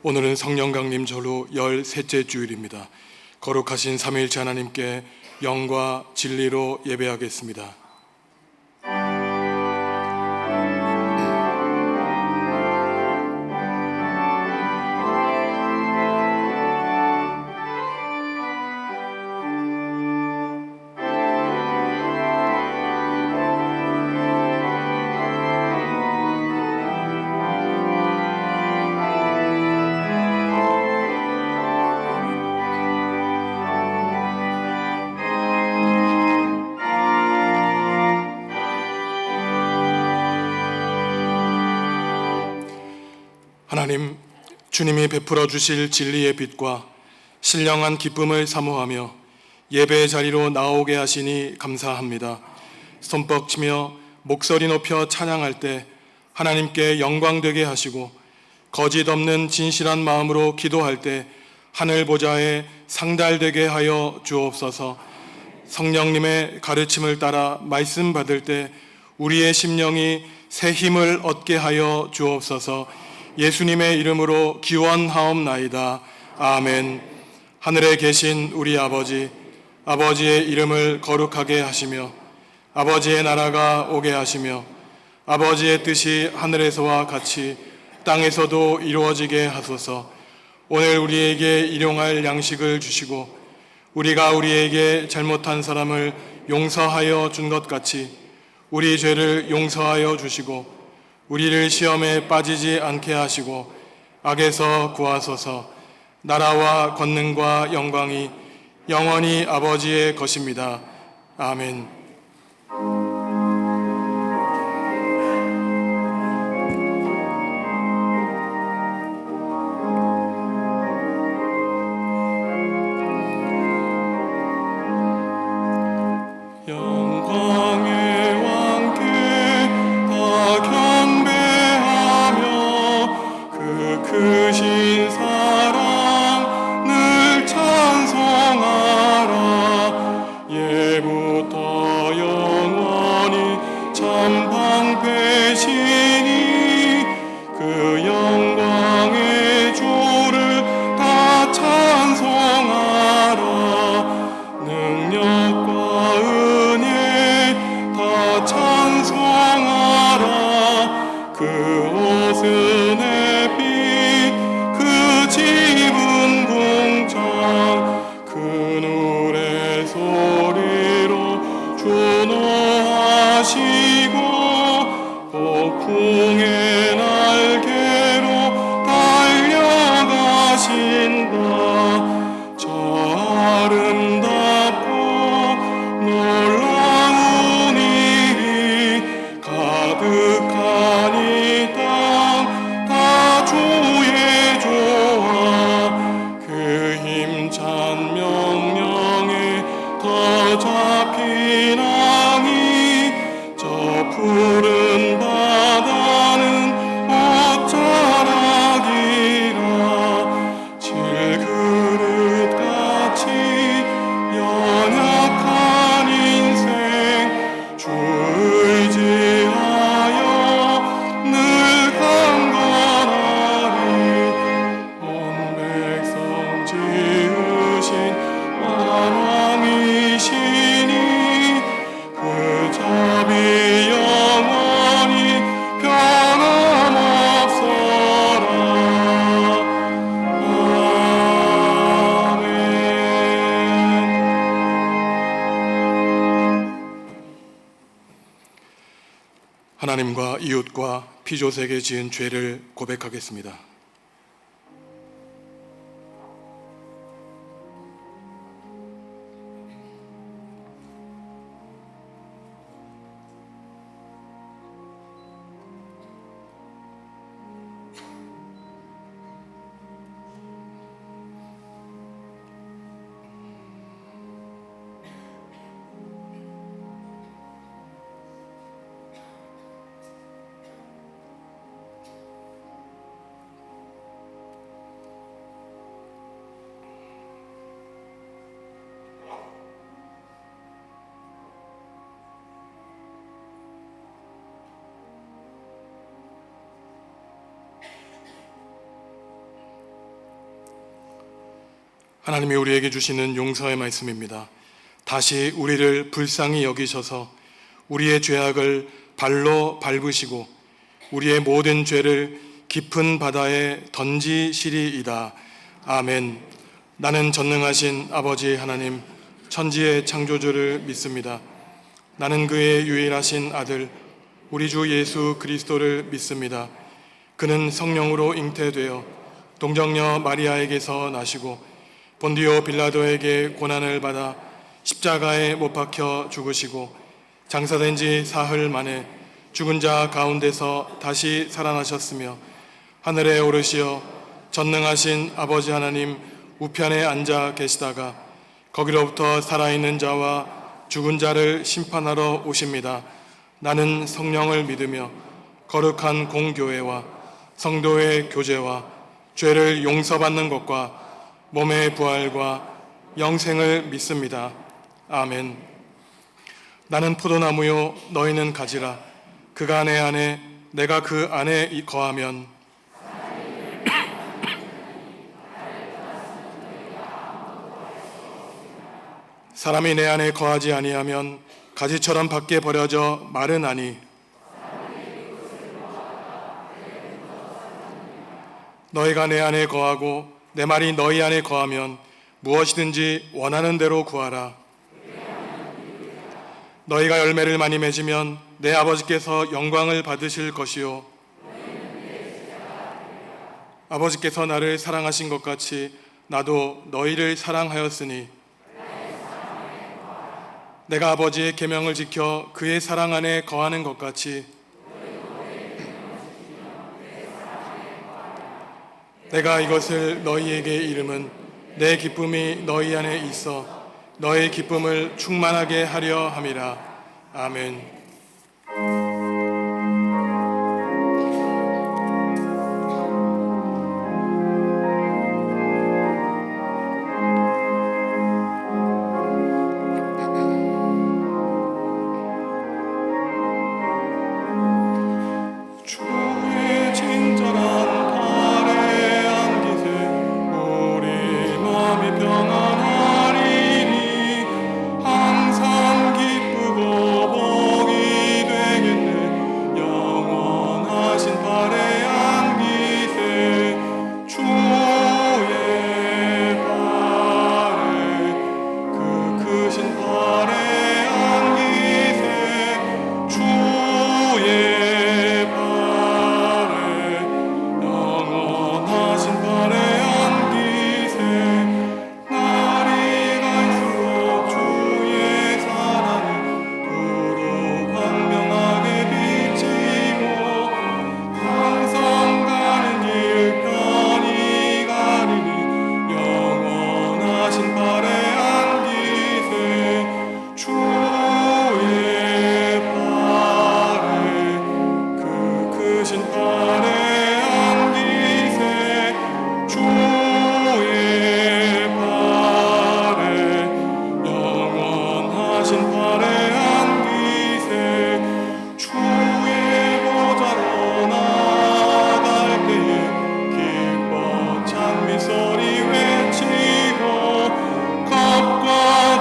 오늘은 성령 강림 전후 13째 주일입니다. 거룩하신 삼위일체 하나님께 영과 진리로 예배하겠습니다. 하나님, 주님이 베풀어 주실 진리의 빛과 신령한 기쁨을 사모하며 예배의 자리로 나오게 하시니 감사합니다. 손뼉치며 목소리 높여 찬양할 때 하나님께 영광되게 하시고, 거짓 없는 진실한 마음으로 기도할 때 하늘 보좌에 상달되게 하여 주옵소서. 성령님의 가르침을 따라 말씀 받을 때 우리의 심령이 새 힘을 얻게 하여 주옵소서. 예수님의 이름으로 기원하옵나이다. 아멘. 하늘에 계신 우리 아버지, 아버지의 이름을 거룩하게 하시며 아버지의 나라가 오게 하시며 아버지의 뜻이 하늘에서와 같이 땅에서도 이루어지게 하소서. 오늘 우리에게 일용할 양식을 주시고 우리가 우리에게 잘못한 사람을 용서하여 준 것 같이 우리 죄를 용서하여 주시고 우리를 시험에 빠지지 않게 하시고 악에서 구하소서. 나라와 권능과 영광이 영원히 아버지의 것입니다. 아멘. 크신 사랑 늘 찬송하라. 예부터 영원히 참 방패시니 그 영광의 주를 다 찬송하라. 능력과 은혜 다 찬송하라. 그 옷은 햇빛 집은 궁창 그늘의 소리로 준호하시고 폭풍의 날개로 달려가신다. 저 아름답고 놀라운 일이 가득한 이 땅 다 주의 그 힘찬 명령에 더 잡힌 왕이 저 푸른 바다는 옷자락이라. 질그릇같이 연약한 인생 주 의지하여 늘 강건하리. 온 백성 지으신 왕이시니 그 자비 영원히 변함없어라. 아멘. 하나님과 이웃과 피조세계 지은 죄를 고백하겠습니다. 하나님이 우리에게 주시는 용서의 말씀입니다. 다시 우리를 불쌍히 여기셔서 우리의 죄악을 발로 밟으시고 우리의 모든 죄를 깊은 바다에 던지시리이다. 아멘. 나는 전능하신 아버지 하나님, 천지의 창조주를 믿습니다. 나는 그의 유일하신 아들, 우리 주 예수 그리스도를 믿습니다. 그는 성령으로 잉태되어 동정녀 마리아에게서 나시고 본디오 빌라도에게 고난을 받아 십자가에 못 박혀 죽으시고 장사된 지 사흘 만에 죽은 자 가운데서 다시 살아나셨으며 하늘에 오르시어 전능하신 아버지 하나님 우편에 앉아 계시다가 거기로부터 살아있는 자와 죽은 자를 심판하러 오십니다. 나는 성령을 믿으며 거룩한 공교회와 성도의 교제와 죄를 용서받는 것과 몸의 부활과 영생을 믿습니다. 아멘. 나는 포도나무요 너희는 가지라. 그가 내 안에 내가 그 안에 거하면 사람이 내 안에 거하지 아니하면 가지처럼 밖에 버려져 마르나니 너희가 내 안에 거하고 내 말이 너희 안에 거하면 무엇이든지 원하는 대로 구하라. 너희가 열매를 많이 맺으면 내 아버지께서 영광을 받으실 것이요 아버지께서 나를 사랑하신 것 같이 나도 너희를 사랑하였으니 내가 아버지의 계명을 지켜 그의 사랑 안에 거하는 것 같이 내가 이것을 너희에게 이름은 내 기쁨이 너희 안에 있어 너의 기쁨을 충만하게 하려 함이라. 아멘. 주의 친절한 발에 안기세 우리 마음이 평안하리니 항상 기쁘고 복이 되겠네. 영원하신 발에 안기세 주의 발에 그 크신 발에 안기세 주의 영원하신 발에 안기세 날이 갈수록 주의 사랑이 두루 광명하게 비치고 항상 가는 길 편히 가리니 영원하신 발에 안기세 주의 발에 그 크신 발에 안기세 주의 발에 영원하신 발에 안기세 주의 보좌로 나갈 때에 기뻐 찬미 소리 외치고 겁과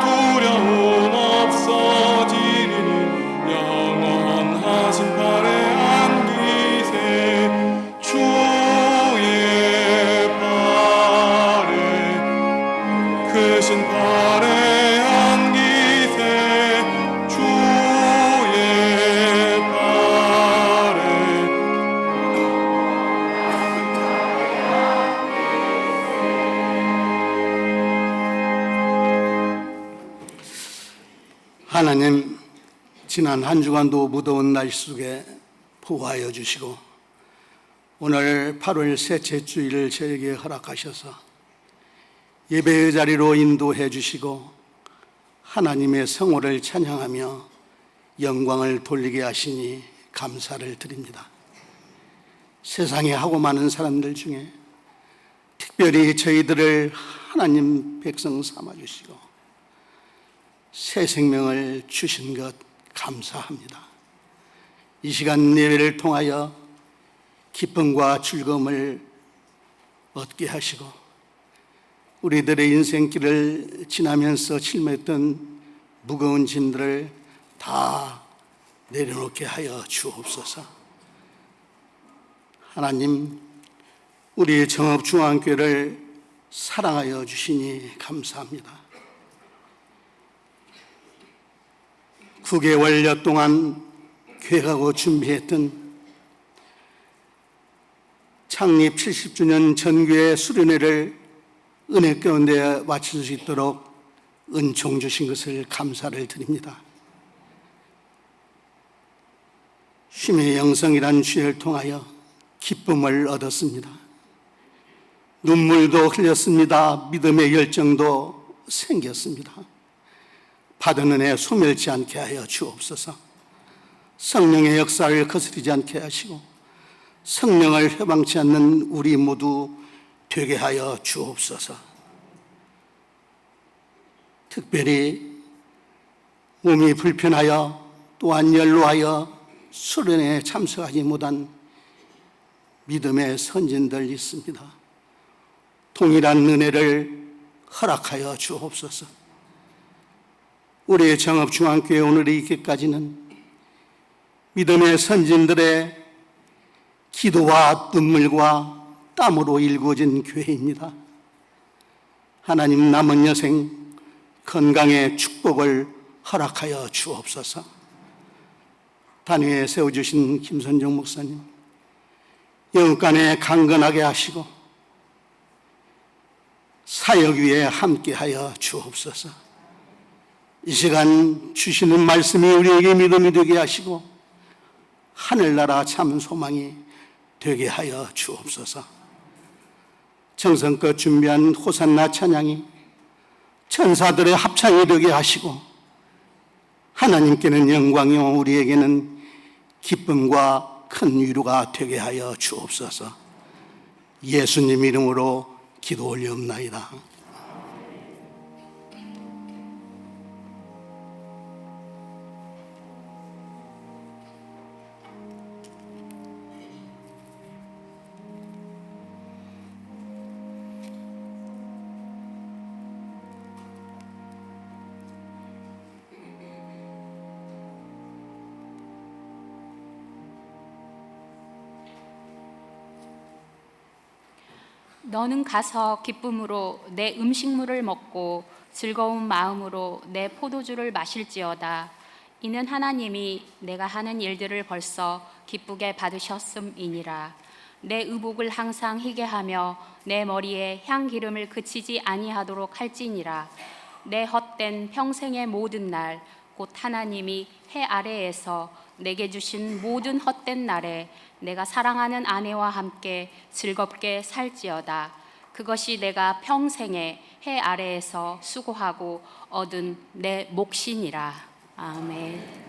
두려움 없어지리니 영원하신 발에 안기세 주의 발에 크신 발에 안기세 주의 발에 하나님, 지난 한 주간도 무더운 날씨 속에 보호하여 주시고 오늘 8월 셋째 주일을 저에게 허락하셔서 예배의 자리로 인도해 주시고 하나님의 성호를 찬양하며 영광을 돌리게 하시니 감사를 드립니다. 세상에 하고 많은 사람들 중에 특별히 저희들을 하나님 백성 삼아 주시고 새 생명을 주신 것 감사합니다. 이 시간 예배를 통하여 기쁨과 즐거움을 얻게 하시고 우리들의 인생길을 지나면서 짊었던 무거운 짐들을 다 내려놓게 하여 주옵소서. 하나님, 우리 정읍중앙교회를 사랑하여 주시니 감사합니다. 9개월여 동안 계획하고 준비했던 창립 70주년 전교회 수련회를 은혜 가운데 마칠 수 있도록 은총 주신 것을 감사를 드립니다. 쉼의 영성이란 주회를 통하여 기쁨을 얻었습니다. 눈물도 흘렸습니다. 믿음의 열정도 생겼습니다. 받은 은혜 소멸치 않게 하여 주옵소서. 성령의 역사를 거스르지 않게 하시고 성령을 회방치 않는 우리 모두 되게 하여 주옵소서. 특별히 몸이 불편하여 또한 연로하여 수련회에 참석하지 못한 믿음의 선진들 있습니다. 동일한 은혜를 허락하여 주옵소서. 우리의 정읍중앙교회 오늘이 있기까지는 믿음의 선진들의 기도와 눈물과 땀으로 일구어진 교회입니다. 하나님, 남은 여생 건강의 축복을 허락하여 주옵소서. 단위에 세워주신 김선정 목사님, 영간에 강건하게 하시고 사역 위에 함께하여 주옵소서. 이 시간 주시는 말씀이 우리에게 믿음이 되게 하시고 하늘나라 참 소망이 되게 하여 주옵소서. 정성껏 준비한 호산나 찬양이 천사들의 합창이 되게 하시고 하나님께는 영광이요 우리에게는 기쁨과 큰 위로가 되게 하여 주옵소서. 예수님 이름으로 기도 올리옵나이다. 너는 가서 기쁨으로 내 음식물을 먹고 즐거운 마음으로 내 포도주를 마실지어다. 이는 하나님이 내가 하는 일들을 벌써 기쁘게 받으셨음이니라. 내 의복을 항상 희게 하며 내 머리에 향기름을 그치지 아니하도록 할지니라. 내 헛된 평생의 모든 날 곧 하나님이 해 아래에서 내게 주신 모든 헛된 날에 내가 사랑하는 아내와 함께 즐겁게 살지어다. 그것이 내가 평생에 해 아래에서 수고하고 얻은 내 몫이니라. 아멘.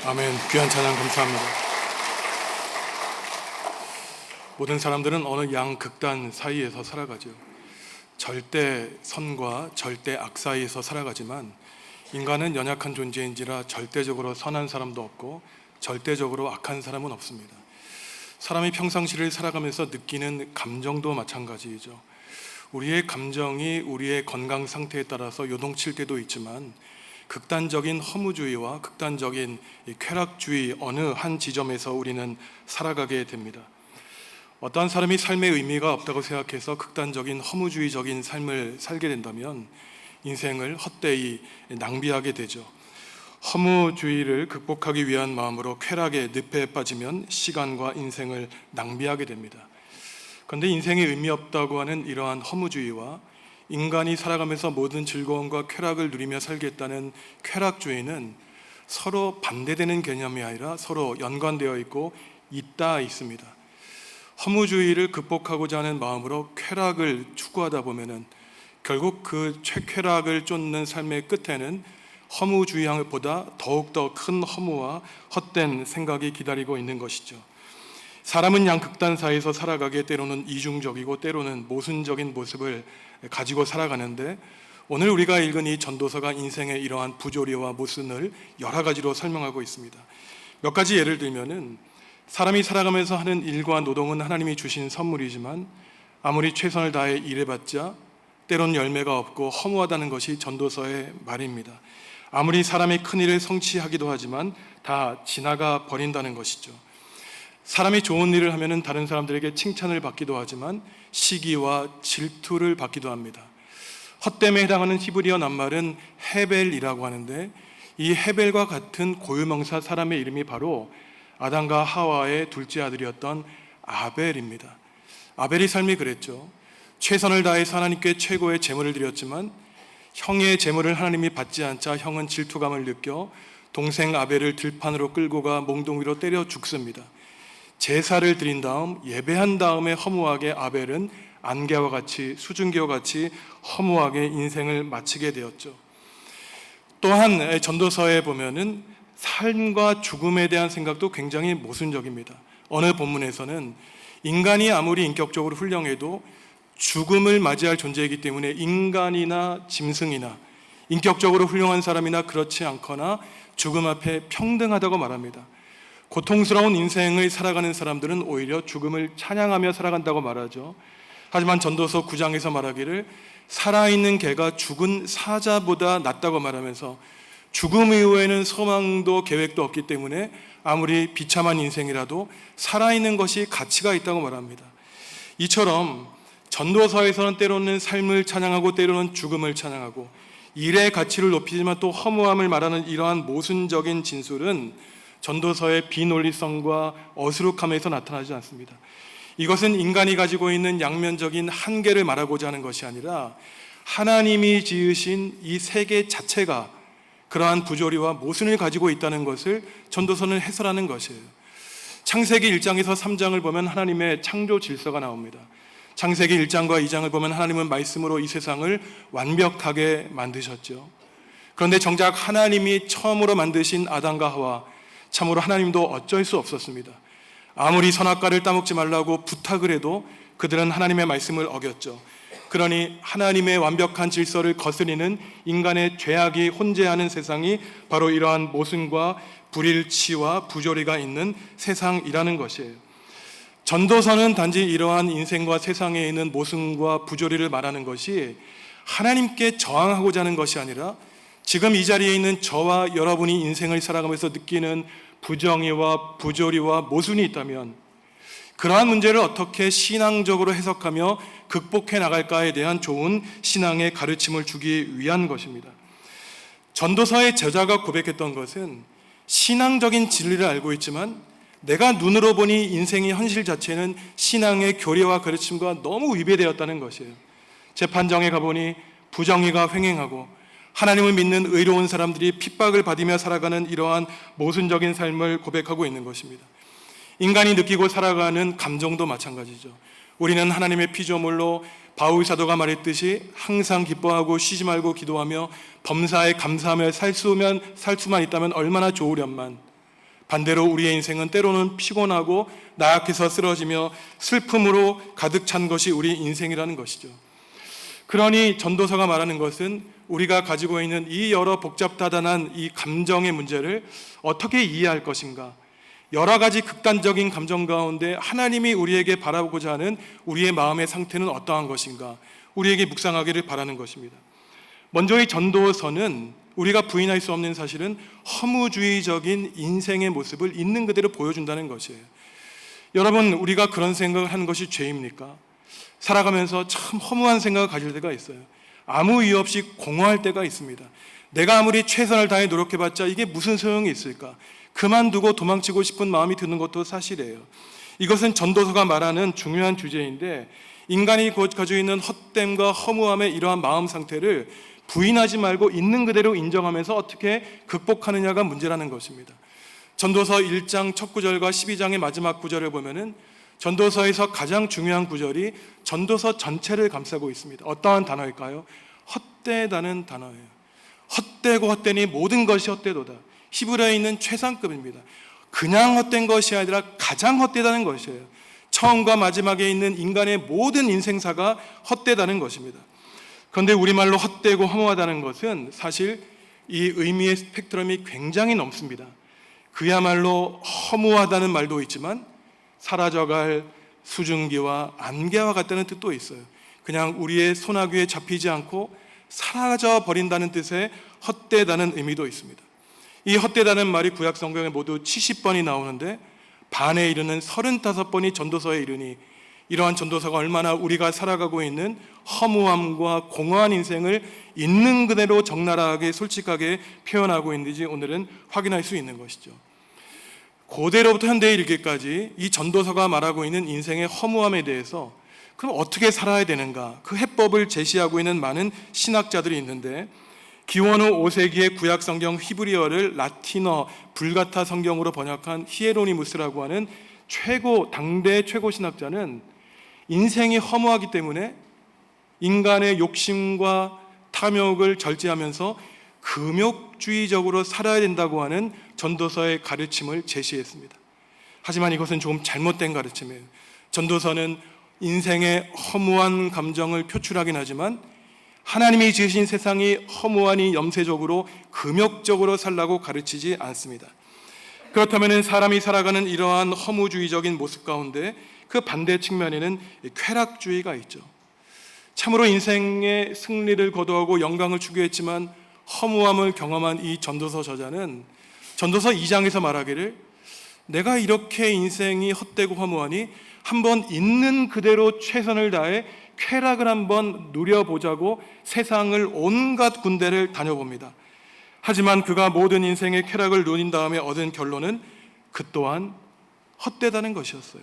아멘. 귀한 찬양 감사합니다. 모든 사람들은 어느 양극단 사이에서 살아가죠. 절대 선과 절대 악 사이에서 살아가지만 인간은 연약한 존재인지라 절대적으로 선한 사람도 없고 절대적으로 악한 사람은 없습니다. 사람이 평상시를 살아가면서 느끼는 감정도 마찬가지이죠. 우리의 감정이 우리의 건강 상태에 따라서 요동칠 때도 있지만 극단적인 허무주의와 극단적인 쾌락주의 어느 한 지점에서 우리는 살아가게 됩니다. 어떠한 사람이 삶의 의미가 없다고 생각해서 극단적인 허무주의적인 삶을 살게 된다면 인생을 헛되이 낭비하게 되죠. 허무주의를 극복하기 위한 마음으로 쾌락의 늪에 빠지면 시간과 인생을 낭비하게 됩니다. 그런데 인생에 의미 없다고 하는 이러한 허무주의와 인간이 살아가면서 모든 즐거움과 쾌락을 누리며 살겠다는 쾌락주의는 서로 반대되는 개념이 아니라 서로 연관되어 있고 있습니다. 허무주의를 극복하고자 하는 마음으로 쾌락을 추구하다 보면은 결국 그 최쾌락을 쫓는 삶의 끝에는 허무주의보다 더욱더 큰 허무와 헛된 생각이 기다리고 있는 것이죠. 사람은 양극단 사이에서 살아가게 때로는 이중적이고 때로는 모순적인 모습을 가지고 살아가는데 오늘 우리가 읽은 이 전도서가 인생의 이러한 부조리와 모순을 여러 가지로 설명하고 있습니다. 몇 가지 예를 들면은 사람이 살아가면서 하는 일과 노동은 하나님이 주신 선물이지만 아무리 최선을 다해 일해봤자 때론 열매가 없고 허무하다는 것이 전도서의 말입니다. 아무리 사람이 큰 일을 성취하기도 하지만 다 지나가 버린다는 것이죠. 사람이 좋은 일을 하면은 다른 사람들에게 칭찬을 받기도 하지만 시기와 질투를 받기도 합니다. 헛됨에 해당하는 히브리어 낱말은 헤벨이라고 하는데 이 헤벨과 같은 고유명사 사람의 이름이 바로 아담과 하와의 둘째 아들이었던 아벨입니다. 아벨의 삶이 그랬죠. 최선을 다해서 하나님께 최고의 제물을 드렸지만 형의 제물을 하나님이 받지 않자 형은 질투감을 느껴 동생 아벨을 들판으로 끌고 가 몽둥이로 때려 죽습니다. 제사를 드린 다음 예배한 다음에 허무하게 아벨은 안개와 같이 수증기와 같이 허무하게 인생을 마치게 되었죠. 또한 전도서에 보면은 삶과 죽음에 대한 생각도 굉장히 모순적입니다. 어느 본문에서는 인간이 아무리 인격적으로 훌륭해도 죽음을 맞이할 존재이기 때문에 인간이나 짐승이나 인격적으로 훌륭한 사람이나 그렇지 않거나 죽음 앞에 평등하다고 말합니다. 고통스러운 인생을 살아가는 사람들은 오히려 죽음을 찬양하며 살아간다고 말하죠. 하지만 전도서 9장에서 말하기를 살아있는 개가 죽은 사자보다 낫다고 말하면서 죽음 이후에는 소망도 계획도 없기 때문에 아무리 비참한 인생이라도 살아있는 것이 가치가 있다고 말합니다. 이처럼 전도서에서는 때로는 삶을 찬양하고 때로는 죽음을 찬양하고 일의 가치를 높이지만 또 허무함을 말하는 이러한 모순적인 진술은 전도서의 비논리성과 어수룩함에서 나타나지 않습니다. 이것은 인간이 가지고 있는 양면적인 한계를 말하고자 하는 것이 아니라 하나님이 지으신 이 세계 자체가 그러한 부조리와 모순을 가지고 있다는 것을 전도서는 해설하는 것이에요. 창세기 1장에서 3장을 보면 하나님의 창조 질서가 나옵니다. 창세기 1장과 2장을 보면 하나님은 말씀으로 이 세상을 완벽하게 만드셨죠. 그런데 정작 하나님이 처음으로 만드신 아담과 하와, 참으로 하나님도 어쩔 수 없었습니다. 아무리 선악과를 따먹지 말라고 부탁을 해도 그들은 하나님의 말씀을 어겼죠. 그러니 하나님의 완벽한 질서를 거스리는 인간의 죄악이 혼재하는 세상이 바로 이러한 모순과 불일치와 부조리가 있는 세상이라는 것이에요. 전도서는 단지 이러한 인생과 세상에 있는 모순과 부조리를 말하는 것이 하나님께 저항하고자 하는 것이 아니라 지금 이 자리에 있는 저와 여러분이 인생을 살아가면서 느끼는 부정의와 부조리와 모순이 있다면 그러한 문제를 어떻게 신앙적으로 해석하며 극복해 나갈까에 대한 좋은 신앙의 가르침을 주기 위한 것입니다. 전도서의 저자가 고백했던 것은 신앙적인 진리를 알고 있지만 내가 눈으로 보니 인생의 현실 자체는 신앙의 교리와 가르침과 너무 위배되었다는 것이에요. 재판정에 가보니 부정의가 횡행하고 하나님을 믿는 의로운 사람들이 핍박을 받으며 살아가는 이러한 모순적인 삶을 고백하고 있는 것입니다. 인간이 느끼고 살아가는 감정도 마찬가지죠. 우리는 하나님의 피조물로 바울 사도가 말했듯이 항상 기뻐하고 쉬지 말고 기도하며 범사에 감사하며 살 수만 있다면 얼마나 좋으련만. 반대로 우리의 인생은 때로는 피곤하고 나약해서 쓰러지며 슬픔으로 가득 찬 것이 우리 인생이라는 것이죠. 그러니 전도서가 말하는 것은 우리가 가지고 있는 이 여러 복잡다단한 이 감정의 문제를 어떻게 이해할 것인가, 여러 가지 극단적인 감정 가운데 하나님이 우리에게 바라보고자 하는 우리의 마음의 상태는 어떠한 것인가, 우리에게 묵상하기를 바라는 것입니다. 먼저 이 전도서는 우리가 부인할 수 없는 사실은 허무주의적인 인생의 모습을 있는 그대로 보여준다는 것이에요. 여러분, 우리가 그런 생각을 하는 것이 죄입니까? 살아가면서 참 허무한 생각을 가질 때가 있어요. 아무 이유 없이 공허할 때가 있습니다. 내가 아무리 최선을 다해 노력해봤자 이게 무슨 소용이 있을까? 그만두고 도망치고 싶은 마음이 드는 것도 사실이에요. 이것은 전도서가 말하는 중요한 주제인데, 인간이 가지고 있는 헛됨과 허무함의 이러한 마음 상태를 부인하지 말고 있는 그대로 인정하면서 어떻게 극복하느냐가 문제라는 것입니다. 전도서 1장 첫 구절과 12장의 마지막 구절을 보면은 전도서에서 가장 중요한 구절이 전도서 전체를 감싸고 있습니다. 어떠한 단어일까요? 헛되다는 단어예요. 헛되고 헛되니 모든 것이 헛되도다. 히브리어에 있는 최상급입니다. 그냥 헛된 것이 아니라 가장 헛되다는 것이에요. 처음과 마지막에 있는 인간의 모든 인생사가 헛되다는 것입니다. 그런데 우리말로 헛되고 허무하다는 것은 사실 이 의미의 스펙트럼이 굉장히 넘습니다. 그야말로 허무하다는 말도 있지만 사라져갈 수증기와 안개와 같다는 뜻도 있어요. 그냥 우리의 소나귀에 잡히지 않고 사라져 버린다는 뜻의 헛되다는 의미도 있습니다. 이 헛되다는 말이 구약 성경에 모두 70번이 나오는데 반에 이르는 35번이 전도서에 이르니, 이러한 전도서가 얼마나 우리가 살아가고 있는 허무함과 공허한 인생을 있는 그대로 적나라하게 솔직하게 표현하고 있는지 오늘은 확인할 수 있는 것이죠. 고대로부터 현대에 이르기까지 이 전도서가 말하고 있는 인생의 허무함에 대해서 그럼 어떻게 살아야 되는가, 그 해법을 제시하고 있는 많은 신학자들이 있는데, 기원 후 5세기의 구약 성경 히브리어를 라틴어 불가타 성경으로 번역한 히에로니무스라고 하는 당대 최고 신학자는 인생이 허무하기 때문에 인간의 욕심과 탐욕을 절제하면서 금욕주의적으로 살아야 된다고 하는 전도서의 가르침을 제시했습니다. 하지만 이것은 조금 잘못된 가르침이에요. 전도서는 인생의 허무한 감정을 표출하긴 하지만 하나님이 지으신 세상이 허무하니 염세적으로 금욕적으로 살라고 가르치지 않습니다. 그렇다면 사람이 살아가는 이러한 허무주의적인 모습 가운데 그 반대 측면에는 쾌락주의가 있죠. 참으로 인생의 승리를 거두하고 영광을 추구했지만 허무함을 경험한 이 전도서 저자는 전도서 2장에서 말하기를, 내가 이렇게 인생이 헛되고 허무하니 한번 있는 그대로 최선을 다해 쾌락을 한번 누려보자고 세상을 온갖 군데를 다녀봅니다. 하지만 그가 모든 인생의 쾌락을 누린 다음에 얻은 결론은 그 또한 헛되다는 것이었어요.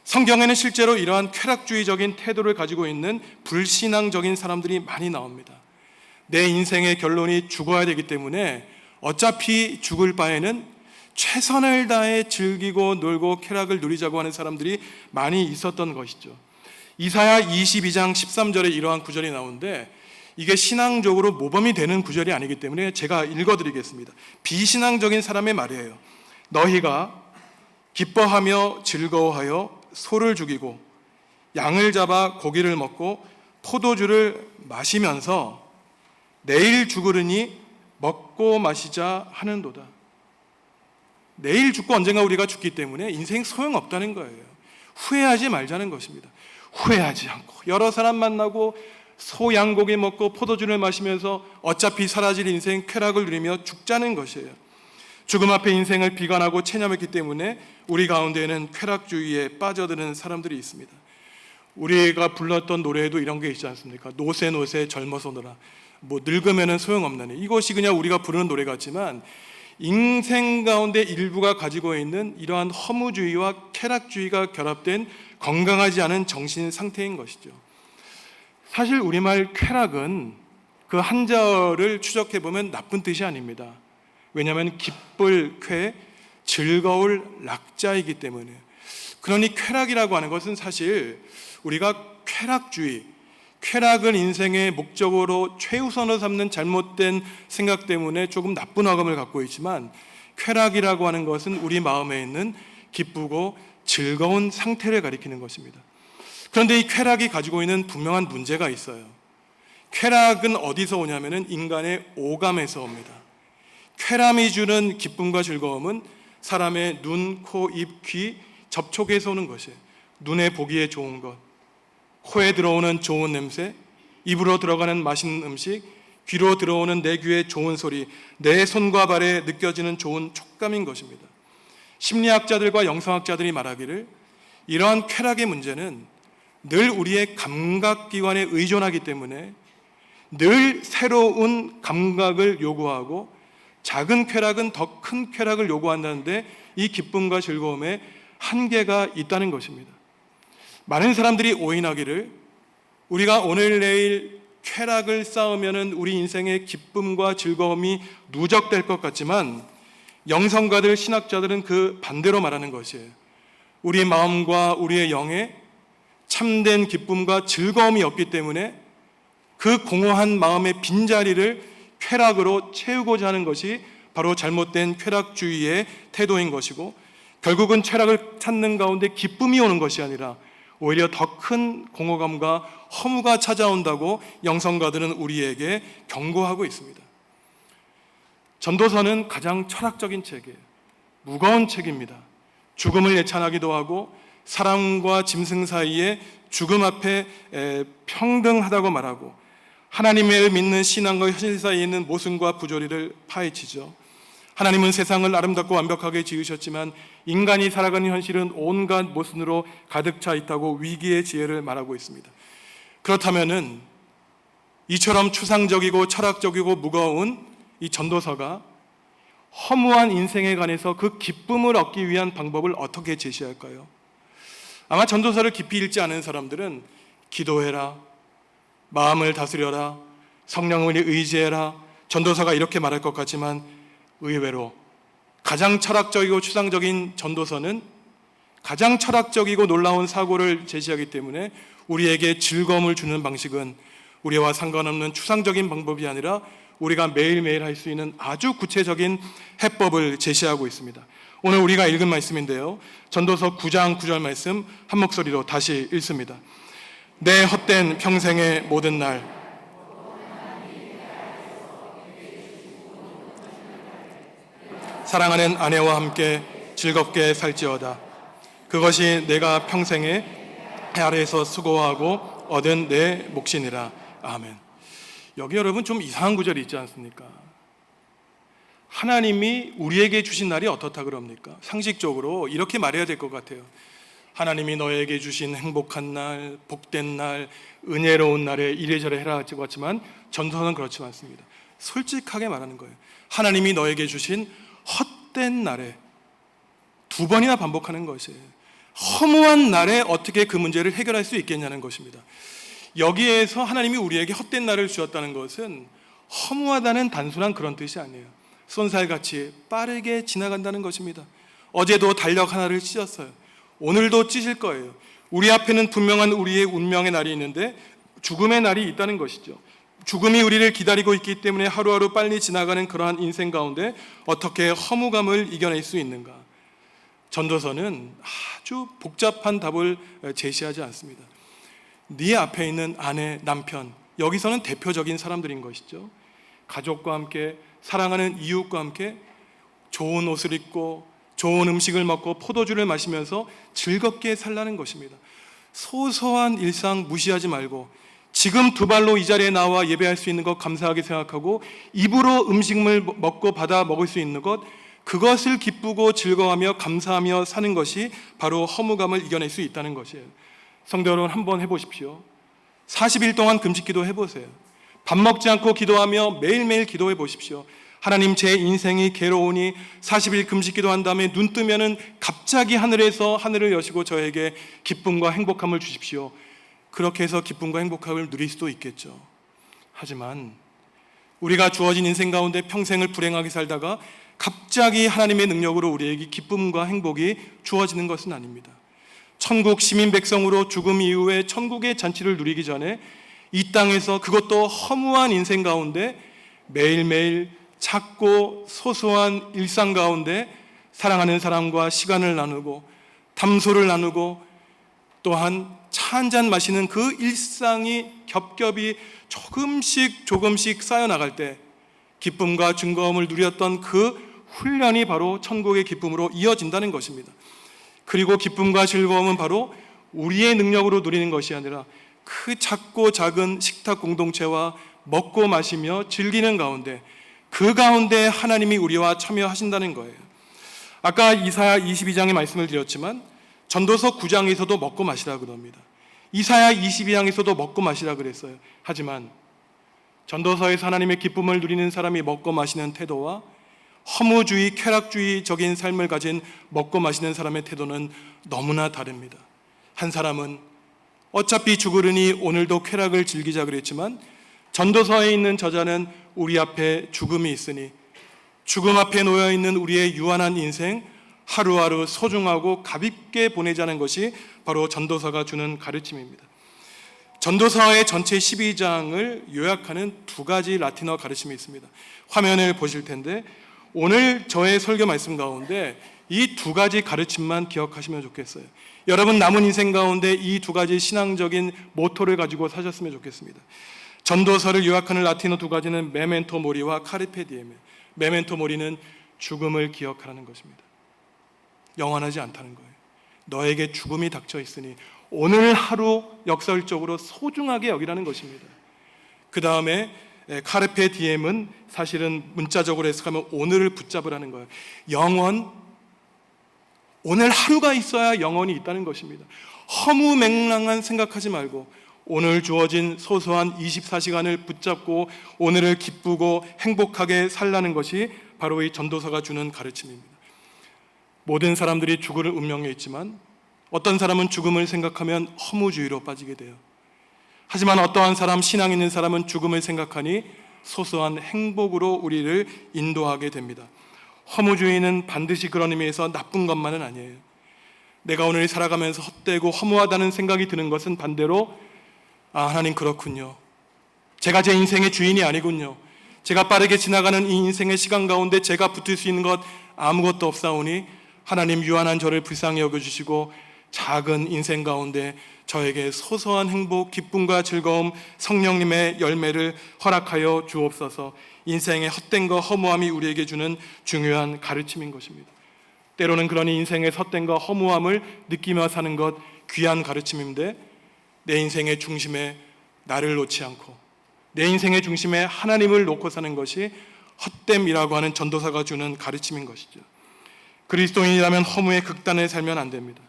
성경에는 실제로 이러한 쾌락주의적인 태도를 가지고 있는 불신앙적인 사람들이 많이 나옵니다. 내 인생의 결론이 죽어야 되기 때문에 어차피 죽을 바에는 최선을 다해 즐기고 놀고 쾌락을 누리자고 하는 사람들이 많이 있었던 것이죠. 이사야 22장 13절에 이러한 구절이 나오는데, 이게 신앙적으로 모범이 되는 구절이 아니기 때문에 제가 읽어드리겠습니다. 비신앙적인 사람의 말이에요. 너희가 기뻐하며 즐거워하여 소를 죽이고 양을 잡아 고기를 먹고 포도주를 마시면서 내일 죽으리니 먹고 마시자 하는도다. 내일 죽고 언젠가 우리가 죽기 때문에 인생 소용없다는 거예요. 후회하지 말자는 것입니다. 후회하지 않고 여러 사람 만나고 소 양고기 먹고 포도주를 마시면서 어차피 사라질 인생 쾌락을 누리며 죽자는 것이에요. 죽음 앞에 인생을 비관하고 체념했기 때문에 우리 가운데에는 쾌락주의에 빠져드는 사람들이 있습니다. 우리가 불렀던 노래에도 이런 게 있지 않습니까? 노세 노세 젊어서 놀아, 뭐 늙으면은 소용없나니. 이것이 그냥 우리가 부르는 노래 같지만 인생 가운데 일부가 가지고 있는 이러한 허무주의와 쾌락주의가 결합된 건강하지 않은 정신 상태인 것이죠. 사실 우리말 쾌락은 그 한자어를 추적해 보면 나쁜 뜻이 아닙니다. 왜냐하면 기쁠 쾌, 즐거울 락자이기 때문에. 그러니 쾌락이라고 하는 것은 사실 우리가 쾌락주의, 쾌락을 인생의 목적으로 최우선으로 삼는 잘못된 생각 때문에 조금 나쁜 어감을 갖고 있지만, 쾌락이라고 하는 것은 우리 마음에 있는 기쁘고 즐거운 상태를 가리키는 것입니다. 그런데 이 쾌락이 가지고 있는 분명한 문제가 있어요. 쾌락은 어디서 오냐면은 인간의 오감에서 옵니다. 쾌감이 주는 기쁨과 즐거움은 사람의 눈, 코, 입, 귀 접촉에서 오는 것이에요. 눈에 보기에 좋은 것, 코에 들어오는 좋은 냄새, 입으로 들어가는 맛있는 음식, 귀로 들어오는 내 귀에 좋은 소리, 내 손과 발에 느껴지는 좋은 촉감인 것입니다. 심리학자들과 영성학자들이 말하기를 이러한 쾌락의 문제는 늘 우리의 감각기관에 의존하기 때문에 늘 새로운 감각을 요구하고 작은 쾌락은 더 큰 쾌락을 요구한다는데 이 기쁨과 즐거움에 한계가 있다는 것입니다. 많은 사람들이 오인하기를 우리가 오늘 내일 쾌락을 쌓으면 우리 인생의 기쁨과 즐거움이 누적될 것 같지만 영성가들, 신학자들은 그 반대로 말하는 것이에요. 우리 마음과 우리의 영에 참된 기쁨과 즐거움이 없기 때문에 그 공허한 마음의 빈자리를 쾌락으로 채우고자 하는 것이 바로 잘못된 쾌락주의의 태도인 것이고, 결국은 쾌락을 찾는 가운데 기쁨이 오는 것이 아니라 오히려 더 큰 공허감과 허무가 찾아온다고 영성가들은 우리에게 경고하고 있습니다. 전도서는 가장 철학적인 책이에요. 무거운 책입니다. 죽음을 예찬하기도 하고 사람과 짐승 사이에 죽음 앞에 평등하다고 말하고 하나님을 믿는 신앙과 현실 사이에 있는 모순과 부조리를 파헤치죠. 하나님은 세상을 아름답고 완벽하게 지으셨지만 인간이 살아가는 현실은 온갖 모순으로 가득 차 있다고 위기의 지혜를 말하고 있습니다. 그렇다면은 이처럼 추상적이고 철학적이고 무거운 이 전도서가 허무한 인생에 관해서 그 기쁨을 얻기 위한 방법을 어떻게 제시할까요? 아마 전도서를 깊이 읽지 않은 사람들은 기도해라, 마음을 다스려라, 성령을 의지해라, 전도서가 이렇게 말할 것 같지만 의외로 가장 철학적이고 추상적인 전도서는 가장 철학적이고 놀라운 사고를 제시하기 때문에 우리에게 즐거움을 주는 방식은 우리와 상관없는 추상적인 방법이 아니라 우리가 매일매일 할 수 있는 아주 구체적인 해법을 제시하고 있습니다. 오늘 우리가 읽은 말씀인데요, 전도서 9장 9절 말씀 한 목소리로 다시 읽습니다. 내 헛된 평생의 모든 날 사랑하는 아내와 함께 즐겁게 살지어다. 그것이 내가 평생에 해 아래에서 수고하고 얻은 내 몫이니라. 아멘. 여기 여러분 좀 이상한 구절이 있지 않습니까? 하나님이 우리에게 주신 날이 어떻다 그럽니까? 상식적으로 이렇게 말해야 될 것 같아요. 하나님이 너에게 주신 행복한 날, 복된 날, 은혜로운 날에 이래저래 해라 하지만 전도서는 그렇지 않습니다. 솔직하게 말하는 거예요. 하나님이 너에게 주신 헛된 날에, 두 번이나 반복하는 것이에요. 허무한 날에 어떻게 그 문제를 해결할 수 있겠냐는 것입니다. 여기에서 하나님이 우리에게 헛된 날을 주었다는 것은 허무하다는 단순한 그런 뜻이 아니에요. 쏜살같이 빠르게 지나간다는 것입니다. 어제도 달력 하나를 찢었어요. 오늘도 찢을 거예요. 우리 앞에는 분명한 우리의 운명의 날이 있는데 죽음의 날이 있다는 것이죠. 죽음이 우리를 기다리고 있기 때문에 하루하루 빨리 지나가는 그러한 인생 가운데 어떻게 허무감을 이겨낼 수 있는가? 전도서는 아주 복잡한 답을 제시하지 않습니다. 네 앞에 있는 아내, 남편, 여기서는 대표적인 사람들인 것이죠. 가족과 함께, 사랑하는 이웃과 함께 좋은 옷을 입고 좋은 음식을 먹고 포도주를 마시면서 즐겁게 살라는 것입니다. 소소한 일상 무시하지 말고 지금 두 발로 이 자리에 나와 예배할 수 있는 것 감사하게 생각하고 입으로 음식을 먹고 받아 먹을 수 있는 것, 그것을 기쁘고 즐거워하며 감사하며 사는 것이 바로 허무감을 이겨낼 수 있다는 것이에요. 성도 여러분, 한번 해보십시오. 40일 동안 금식기도 해보세요. 밥 먹지 않고 기도하며 매일매일 기도해 보십시오. 하나님, 제 인생이 괴로우니 40일 금식기도 한 다음에 눈 뜨면은 갑자기 하늘에서 하늘을 여시고 저에게 기쁨과 행복함을 주십시오. 그렇게 해서 기쁨과 행복함을 누릴 수도 있겠죠. 하지만 우리가 주어진 인생 가운데 평생을 불행하게 살다가 갑자기 하나님의 능력으로 우리에게 기쁨과 행복이 주어지는 것은 아닙니다. 천국 시민 백성으로 죽음 이후에 천국의 잔치를 누리기 전에 이 땅에서, 그것도 허무한 인생 가운데 매일매일 작고 소소한 일상 가운데 사랑하는 사람과 시간을 나누고 담소를 나누고 또한 차 한잔 마시는 그 일상이 겹겹이 조금씩 쌓여나갈 때 기쁨과 즐거움을 누렸던 그 훈련이 바로 천국의 기쁨으로 이어진다는 것입니다. 그리고 기쁨과 즐거움은 바로 우리의 능력으로 누리는 것이 아니라 그 작고 작은 식탁 공동체와 먹고 마시며 즐기는 가운데 그 가운데 하나님이 우리와 참여하신다는 거예요. 아까 이사야 22장의 말씀을 드렸지만 전도서 9장에서도 먹고 마시라 그럽니다. 이사야 22장에서도 먹고 마시라 그랬어요. 하지만 전도서에서 하나님의 기쁨을 누리는 사람이 먹고 마시는 태도와 허무주의, 쾌락주의적인 삶을 가진 먹고 마시는 사람의 태도는 너무나 다릅니다. 한 사람은 어차피 죽으려니 오늘도 쾌락을 즐기자 그랬지만 전도서에 있는 저자는 우리 앞에 죽음이 있으니 죽음 앞에 놓여 있는 우리의 유한한 인생 하루하루 소중하고 가볍게 보내자는 것이 바로 전도서가 주는 가르침입니다. 전도서의 전체 12장을 요약하는 두 가지 라틴어 가르침이 있습니다. 화면을 보실 텐데 오늘 저의 설교 말씀 가운데 이 두 가지 가르침만 기억하시면 좋겠어요. 여러분 남은 인생 가운데 이 두 가지 신앙적인 모토를 가지고 사셨으면 좋겠습니다. 전도서를 요약하는 라틴어 두 가지는 메멘토 모리와 카르페 디엠이에요. 메멘토 모리는 죽음을 기억하라는 것입니다. 영원하지 않다는 거예요. 너에게 죽음이 닥쳐 있으니 오늘 하루 역설적으로 소중하게 여기라는 것입니다. 그 다음에 카르페 디엠은 사실은 문자적으로 해석하면 오늘을 붙잡으라는 거예요. 영원, 오늘 하루가 있어야 영원이 있다는 것입니다. 허무맹랑한 생각하지 말고 오늘 주어진 소소한 24시간을 붙잡고 오늘을 기쁘고 행복하게 살라는 것이 바로 이 전도서가 주는 가르침입니다. 모든 사람들이 죽을 운명에 있지만 어떤 사람은 죽음을 생각하면 허무주의로 빠지게 돼요. 하지만 어떠한 사람, 신앙 있는 사람은 죽음을 생각하니 소소한 행복으로 우리를 인도하게 됩니다. 허무주의는 반드시 그런 의미에서 나쁜 것만은 아니에요. 내가 오늘 살아가면서 헛되고 허무하다는 생각이 드는 것은 반대로 하나님 그렇군요. 제가 제 인생의 주인이 아니군요. 제가 빠르게 지나가는 이 인생의 시간 가운데 제가 붙을 수 있는 것 아무것도 없사오니 하나님 유한한 저를 불쌍히 여겨주시고 작은 인생 가운데 저에게 소소한 행복, 기쁨과 즐거움, 성령님의 열매를 허락하여 주옵소서. 인생의 헛된과 허무함이 우리에게 주는 중요한 가르침인 것입니다. 때로는 그런 인생의 헛된과 허무함을 느끼며 사는 것 귀한 가르침인데 내 인생의 중심에 나를 놓지 않고 내 인생의 중심에 하나님을 놓고 사는 것이 헛됨이라고 하는 전도사가 주는 가르침인 것이죠. 그리스도인이라면 허무의 극단을 살면 안 됩니다.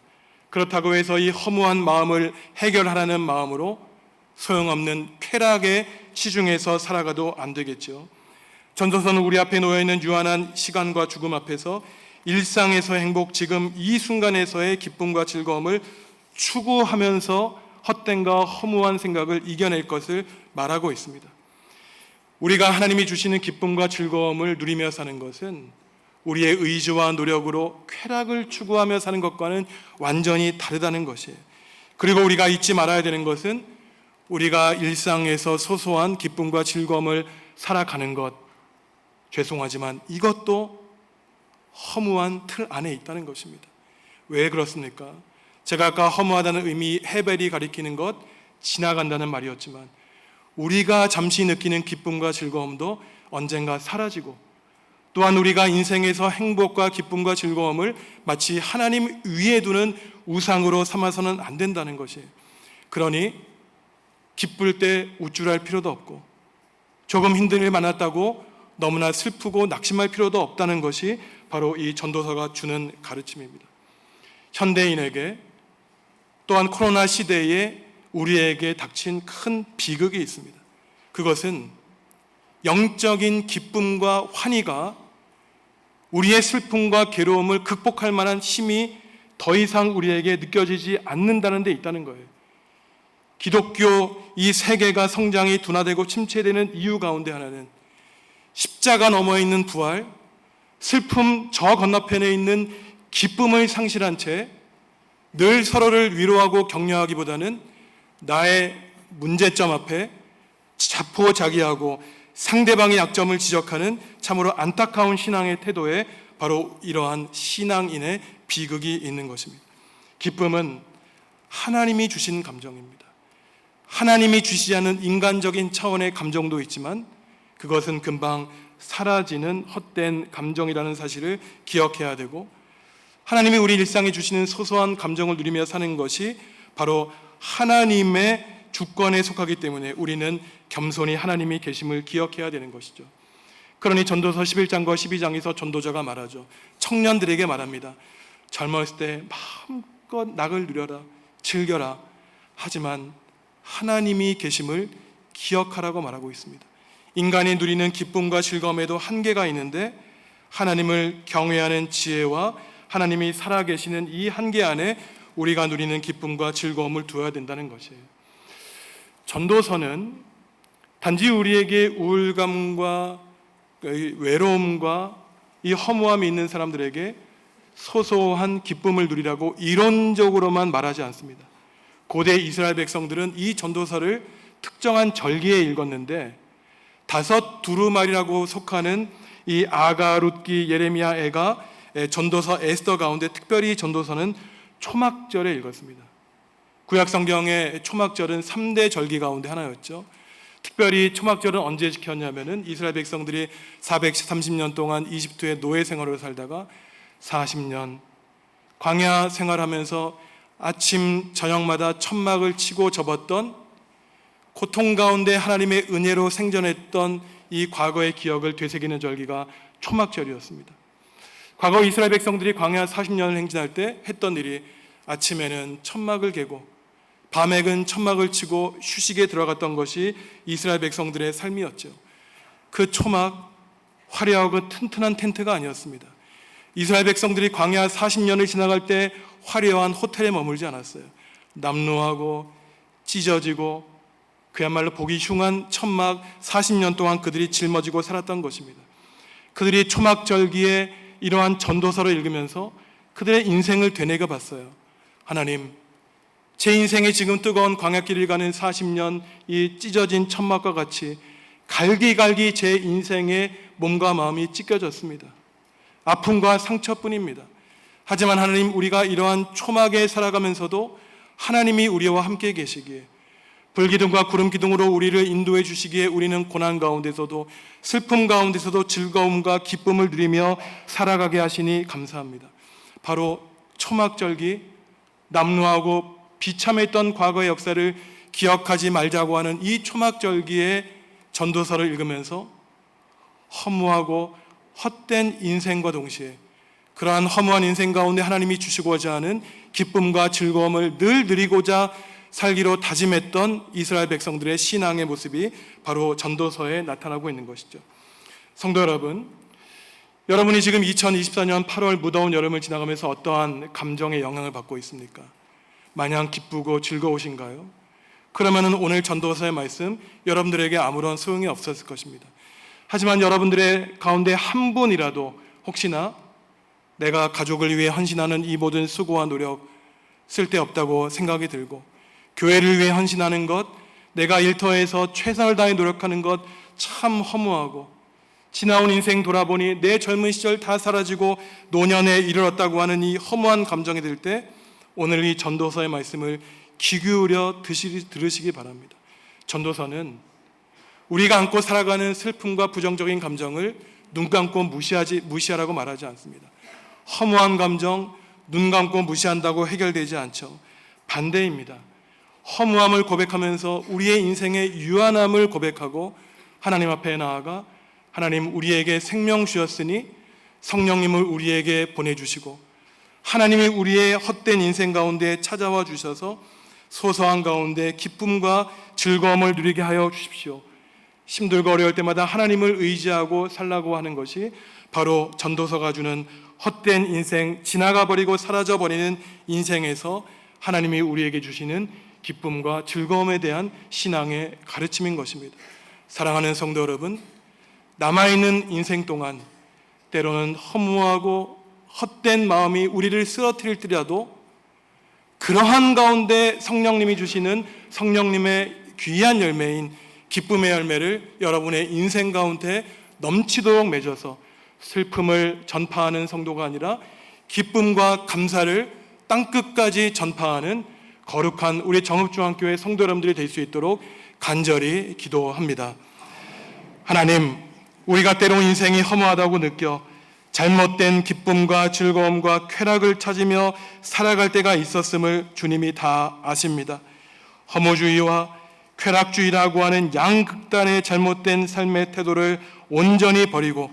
그렇다고 해서 이 허무한 마음을 해결하라는 마음으로 소용없는 쾌락에 치중해서 살아가도 안 되겠죠. 전도서는 우리 앞에 놓여있는 유한한 시간과 죽음 앞에서 일상에서의 행복, 지금 이 순간에서의 기쁨과 즐거움을 추구하면서 헛된과 허무한 생각을 이겨낼 것을 말하고 있습니다. 우리가 하나님이 주시는 기쁨과 즐거움을 누리며 사는 것은 우리의 의지와 노력으로 쾌락을 추구하며 사는 것과는 완전히 다르다는 것이에요. 그리고 우리가 잊지 말아야 되는 것은 우리가 일상에서 소소한 기쁨과 즐거움을 살아가는 것, 죄송하지만 이것도 허무한 틀 안에 있다는 것입니다. 왜 그렇습니까? 제가 아까 허무하다는 의미 헤벨이 가리키는 것, 지나간다는 말이었지만 우리가 잠시 느끼는 기쁨과 즐거움도 언젠가 사라지고 또한 우리가 인생에서 행복과 기쁨과 즐거움을 마치 하나님 위에 두는 우상으로 삼아서는 안 된다는 것이에요. 그러니 기쁠 때 우쭐할 필요도 없고 조금 힘든 일 많았다고 너무나 슬프고 낙심할 필요도 없다는 것이 바로 이 전도서가 주는 가르침입니다. 현대인에게 또한 코로나 시대에 우리에게 닥친 큰 비극이 있습니다. 그것은 영적인 기쁨과 환희가 우리의 슬픔과 괴로움을 극복할 만한 힘이 더 이상 우리에게 느껴지지 않는다는 데 있다는 거예요. 기독교 이 세계가 성장이 둔화되고 침체되는 이유 가운데 하나는 십자가 너머에 있는 부활, 슬픔 저 건너편에 있는 기쁨을 상실한 채 늘 서로를 위로하고 격려하기보다는 나의 문제점 앞에 자포자기하고 상대방의 약점을 지적하는 참으로 안타까운 신앙의 태도에 바로 이러한 신앙인의 비극이 있는 것입니다. 기쁨은 하나님이 주신 감정입니다. 하나님이 주시지 않은 인간적인 차원의 감정도 있지만 그것은 금방 사라지는 헛된 감정이라는 사실을 기억해야 되고, 하나님이 우리 일상에 주시는 소소한 감정을 누리며 사는 것이 바로 하나님의 주권에 속하기 때문에 우리는 겸손히 하나님이 계심을 기억해야 되는 것이죠. 그러니 전도서 11장과 12장에서 전도자가 말하죠. 청년들에게 말합니다. 젊었을 때 마음껏 낙을 누려라, 즐겨라. 하지만 하나님이 계심을 기억하라고 말하고 있습니다. 인간이 누리는 기쁨과 즐거움에도 한계가 있는데 하나님을 경외하는 지혜와 하나님이 살아계시는 이 한계 안에 우리가 누리는 기쁨과 즐거움을 두어야 된다는 것이에요. 전도서는 단지 우리에게 우울감과 외로움과 이 허무함이 있는 사람들에게 소소한 기쁨을 누리라고 이론적으로만 말하지 않습니다. 고대 이스라엘 백성들은 이 전도서를 특정한 절기에 읽었는데 다섯 두루마리라고 속하는 이 아가, 룻기, 예레미야, 애가 전도서 에스더 가운데 특별히 전도서는 초막절에 읽었습니다. 구약 성경의 초막절은 3대 절기 가운데 하나였죠. 특별히 초막절은 언제 지켰냐면은 이스라엘 백성들이 430년 동안 이집트의 노예 생활을 살다가 40년 광야 생활하면서 아침 저녁마다 천막을 치고 접었던 고통 가운데 하나님의 은혜로 생존했던 이 과거의 기억을 되새기는 절기가 초막절이었습니다. 과거 이스라엘 백성들이 광야 40년을 행진할 때 했던 일이 아침에는 천막을 개고 밤에는 천막을 치고 휴식에 들어갔던 것이 이스라엘 백성들의 삶이었죠. 그 초막, 화려하고 튼튼한 텐트가 아니었습니다. 이스라엘 백성들이 광야 40년을 지나갈 때 화려한 호텔에 머물지 않았어요. 남루하고 찢어지고 그야말로 보기 흉한 천막 40년 동안 그들이 짊어지고 살았던 것입니다. 그들이 초막절기에 이러한 전도서를 읽으면서 그들의 인생을 되뇌겨 봤어요. 하나님, 제 인생에 지금 뜨거운 광야길을 가는 40년 이 찢어진 천막과 같이 갈기갈기 제 인생의 몸과 마음이 찢겨졌습니다. 아픔과 상처뿐입니다. 하지만 하나님, 우리가 이러한 초막에 살아가면서도 하나님이 우리와 함께 계시기에 불기둥과 구름기둥으로 우리를 인도해 주시기에 우리는 고난 가운데서도 슬픔 가운데서도 즐거움과 기쁨을 누리며 살아가게 하시니 감사합니다. 바로 초막절기, 남루하고 비참했던 과거의 역사를 기억하지 말자고 하는 이 초막절기의 전도서를 읽으면서 허무하고 헛된 인생과 동시에 그러한 허무한 인생 가운데 하나님이 주시고자 하는 기쁨과 즐거움을 늘 누리고자 살기로 다짐했던 이스라엘 백성들의 신앙의 모습이 바로 전도서에 나타나고 있는 것이죠. 성도 여러분, 여러분이 지금 2024년 8월 무더운 여름을 지나가면서 어떠한 감정의 영향을 받고 있습니까? 마냥 기쁘고 즐거우신가요? 그러면 오늘 전도서의 말씀 여러분들에게 아무런 소용이 없었을 것입니다. 하지만 여러분들의 가운데 한 분이라도 혹시나 내가 가족을 위해 헌신하는 이 모든 수고와 노력 쓸데없다고 생각이 들고, 교회를 위해 헌신하는 것, 내가 일터에서 최선을 다해 노력하는 것 참 허무하고, 지나온 인생 돌아보니 내 젊은 시절 다 사라지고 노년에 이르렀다고 하는 이 허무한 감정이 들 때 오늘 이 전도서의 말씀을 귀 기울여 들으시기 바랍니다. 전도서는 우리가 안고 살아가는 슬픔과 부정적인 감정을 눈 감고 무시하라고 말하지 않습니다. 허무한 감정 눈 감고 무시한다고 해결되지 않죠. 반대입니다. 허무함을 고백하면서 우리의 인생의 유한함을 고백하고 하나님 앞에 나아가 하나님, 우리에게 생명 주셨으니 성령님을 우리에게 보내주시고 하나님이 우리의 헛된 인생 가운데 찾아와 주셔서 소소한 가운데 기쁨과 즐거움을 누리게 하여 주십시오. 힘들고 어려울 때마다 하나님을 의지하고 살라고 하는 것이 바로 전도서가 주는 헛된 인생, 지나가 버리고 사라져 버리는 인생에서 하나님이 우리에게 주시는 기쁨과 즐거움에 대한 신앙의 가르침인 것입니다. 사랑하는 성도 여러분, 남아있는 인생 동안 때로는 허무하고 헛된 마음이 우리를 쓰러뜨릴지라도 그러한 가운데 성령님이 주시는 성령님의 귀한 열매인 기쁨의 열매를 여러분의 인생 가운데 넘치도록 맺어서 슬픔을 전파하는 성도가 아니라 기쁨과 감사를 땅끝까지 전파하는 거룩한 우리 정읍중앙교회 성도 여러분들이 될 수 있도록 간절히 기도합니다. 하나님, 우리가 때론 인생이 허무하다고 느껴 잘못된 기쁨과 즐거움과 쾌락을 찾으며 살아갈 때가 있었음을 주님이 다 아십니다. 허무주의와 쾌락주의라고 하는 양극단의 잘못된 삶의 태도를 온전히 버리고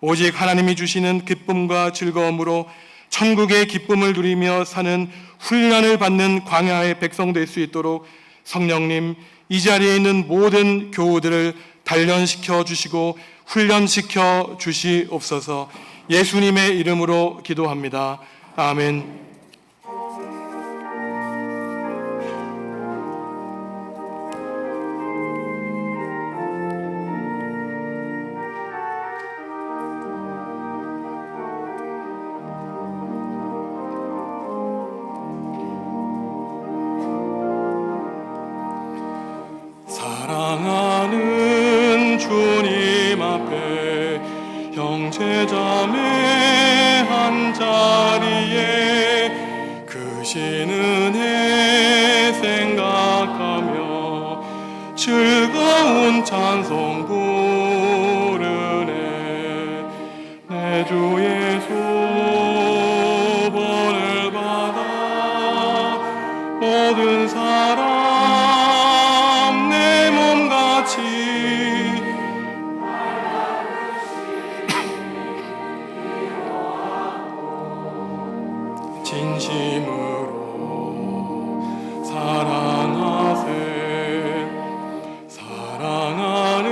오직 하나님이 주시는 기쁨과 즐거움으로 천국의 기쁨을 누리며 사는 훈련을 받는 광야의 백성 될 수 있도록 성령님, 이 자리에 있는 모든 교우들을 단련시켜 주시고 훈련시켜 주시옵소서. 예수님의 이름으로 기도합니다. 아멘. 사랑하는 주님 앞에 형제자매 한자리에 크신 은혜 생각하며 즐거운 찬송 부르네. 내 주 예수 본을 받아 모든 사람 내 몸같이 진심으로 사랑하세. 사랑하는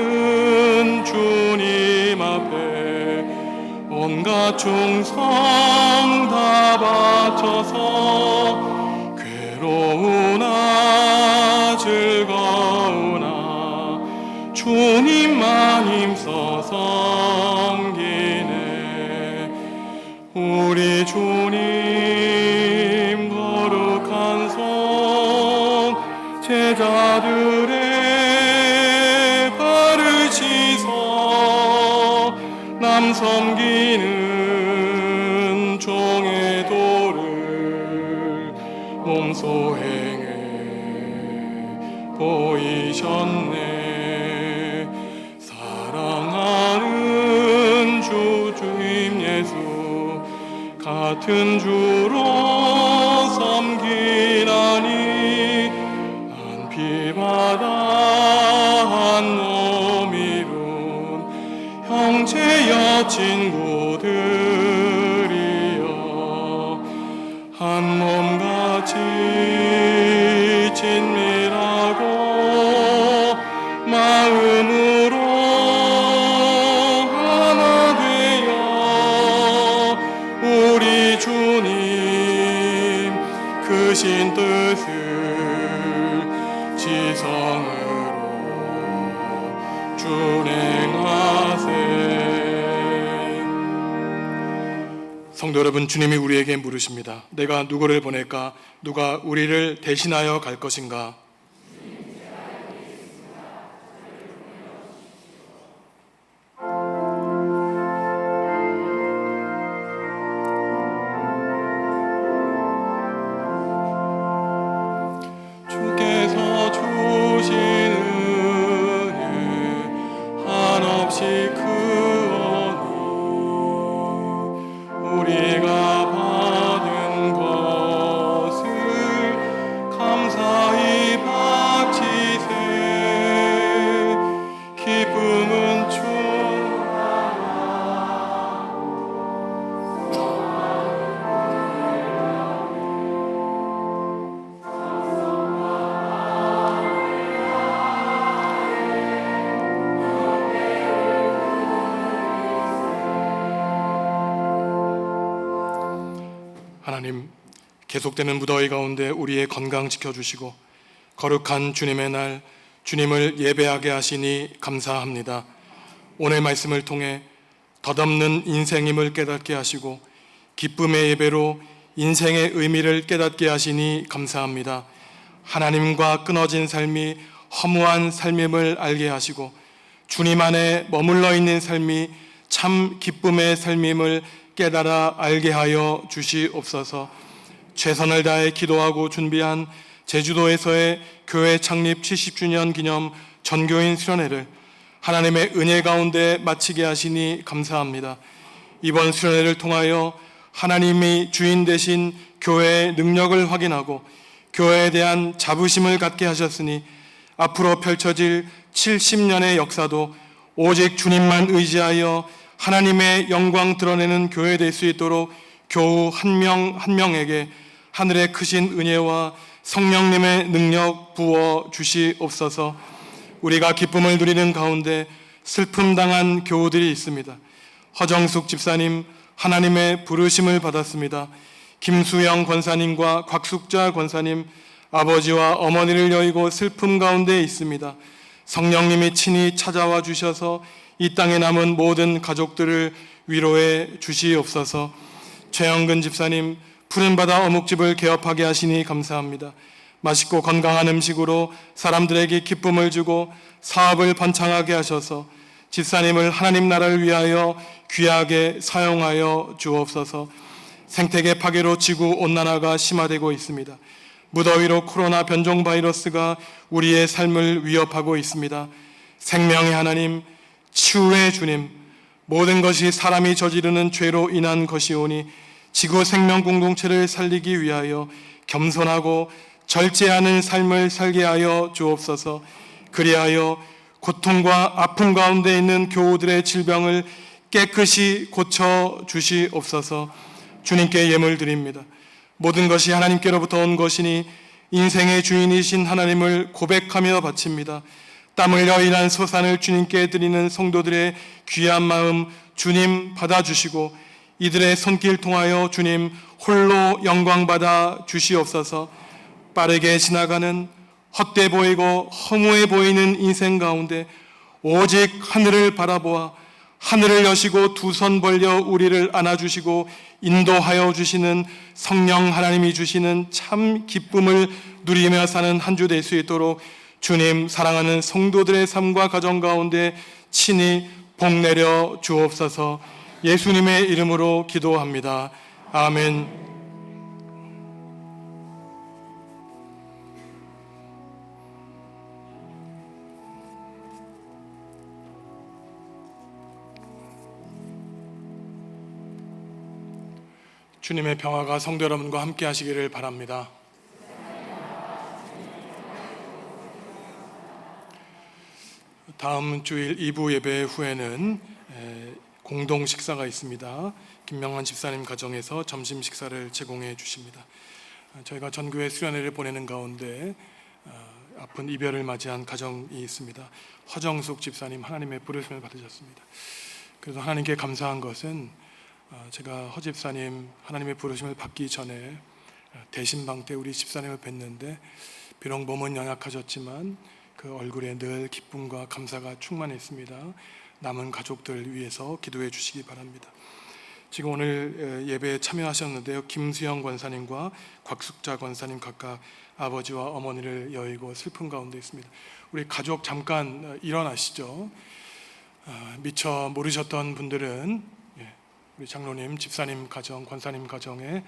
주님 앞에 온갖 충성 다 바쳐서 괴로우나 즐거우나 주님만 힘써 섬기네. 우리 주님 거룩한 손 제자들의 발을 씻어 남 섬기는 종의 도를 몸소 행해 보이셨네. 사랑하는 주님 예수 같은 주로 섬기나니 한 피바다 한 몸 이룬 형제여 친구들이여 한 몸같이 친밀하고 마음으로 하나 되어 우리 주님 크신 뜻을 지성으로 준행하세. 성도 여러분, 주님이 우리에게 물으십니다. 내가 누구를 보낼까? 누가 우리를 대신하여 갈 것인가? 주께서 주신 은혜 한없이 크오니 우리가 받은 것을 감사히 바치세. 기쁨은 하나님, 계속되는 무더위 가운데 우리의 건강 지켜주시고 거룩한 주님의 날 주님을 예배하게 하시니 감사합니다. 오늘 말씀을 통해 덧없는 인생임을 깨닫게 하시고 기쁨의 예배로 인생의 의미를 깨닫게 하시니 감사합니다. 하나님과 끊어진 삶이 허무한 삶임을 알게 하시고 주님 안에 머물러 있는 삶이 참 기쁨의 삶임을 깨달아 알게 하여 주시옵소서. 최선을 다해 기도하고 준비한 제주도에서의 교회 창립 70주년 기념 전교인 수련회를 하나님의 은혜 가운데 마치게 하시니 감사합니다. 이번 수련회를 통하여 하나님이 주인 되신 교회의 능력을 확인하고 교회에 대한 자부심을 갖게 하셨으니 앞으로 펼쳐질 70년의 역사도 오직 주님만 의지하여 하나님의 영광 드러내는 교회 될 수 있도록 교우 한 명 한 명에게 하늘의 크신 은혜와 성령님의 능력 부어 주시옵소서. 우리가 기쁨을 누리는 가운데 슬픔 당한 교우들이 있습니다. 허정숙 집사님 하나님의 부르심을 받았습니다. 김수영 권사님과 곽숙자 권사님 아버지와 어머니를 여의고 슬픔 가운데 있습니다. 성령님이 친히 찾아와 주셔서 이 땅에 남은 모든 가족들을 위로해 주시옵소서. 최영근 집사님 푸른바다 어묵집을 개업하게 하시니 감사합니다. 맛있고 건강한 음식으로 사람들에게 기쁨을 주고 사업을 번창하게 하셔서 집사님을 하나님 나라를 위하여 귀하게 사용하여 주옵소서. 생태계 파괴로 지구 온난화가 심화되고 있습니다. 무더위로 코로나 변종 바이러스가 우리의 삶을 위협하고 있습니다. 생명의 하나님, 치유의 주님, 모든 것이 사람이 저지르는 죄로 인한 것이오니 지구 생명 공동체를 살리기 위하여 겸손하고 절제하는 삶을 살게 하여 주옵소서. 그리하여 고통과 아픔 가운데 있는 교우들의 질병을 깨끗이 고쳐 주시옵소서. 주님께 예물 드립니다. 모든 것이 하나님께로부터 온 것이니 인생의 주인이신 하나님을 고백하며 바칩니다. 땀 흘려 일한 소산을 주님께 드리는 성도들의 귀한 마음 주님 받아주시고 이들의 손길 통하여 주님 홀로 영광 받아 주시옵소서. 빠르게 지나가는 헛돼 보이고 허무해 보이는 인생 가운데 오직 하늘을 바라보아 하늘을 여시고 두 손 벌려 우리를 안아주시고 인도하여 주시는 성령 하나님이 주시는 참 기쁨을 누리며 사는 한 주 될 수 있도록 주님 사랑하는 성도들의 삶과 가정 가운데 친히 복 내려 주옵소서. 예수님의 이름으로 기도합니다. 아멘. 주님의 평화가 성도 여러분과 함께 하시기를 바랍니다. 다음 주일 2부 예배 후에는 공동 식사가 있습니다. 김명환 집사님 가정에서 점심 식사를 제공해 주십니다. 저희가 전교회 수련회를 보내는 가운데 아픈 이별을 맞이한 가정이 있습니다. 허정숙 집사님 하나님의 부르심을 받으셨습니다. 그래서 하나님께 감사한 것은 제가 허 집사님 하나님의 부르심을 받기 전에 대신방 때 우리 집사님을 뵀는데 비록 몸은 연약하셨지만 그 얼굴에 늘 기쁨과 감사가 충만했습니다. 남은 가족들 위해서 기도해 주시기 바랍니다. 지금 오늘 예배에 참여하셨는데요. 김수영 권사님과 곽숙자 권사님 각각 아버지와 어머니를 여의고 슬픔 가운데 있습니다. 우리 가족 잠깐 일어나시죠. 미처 모르셨던 분들은 우리 장로님, 집사님 가정, 권사님 가정에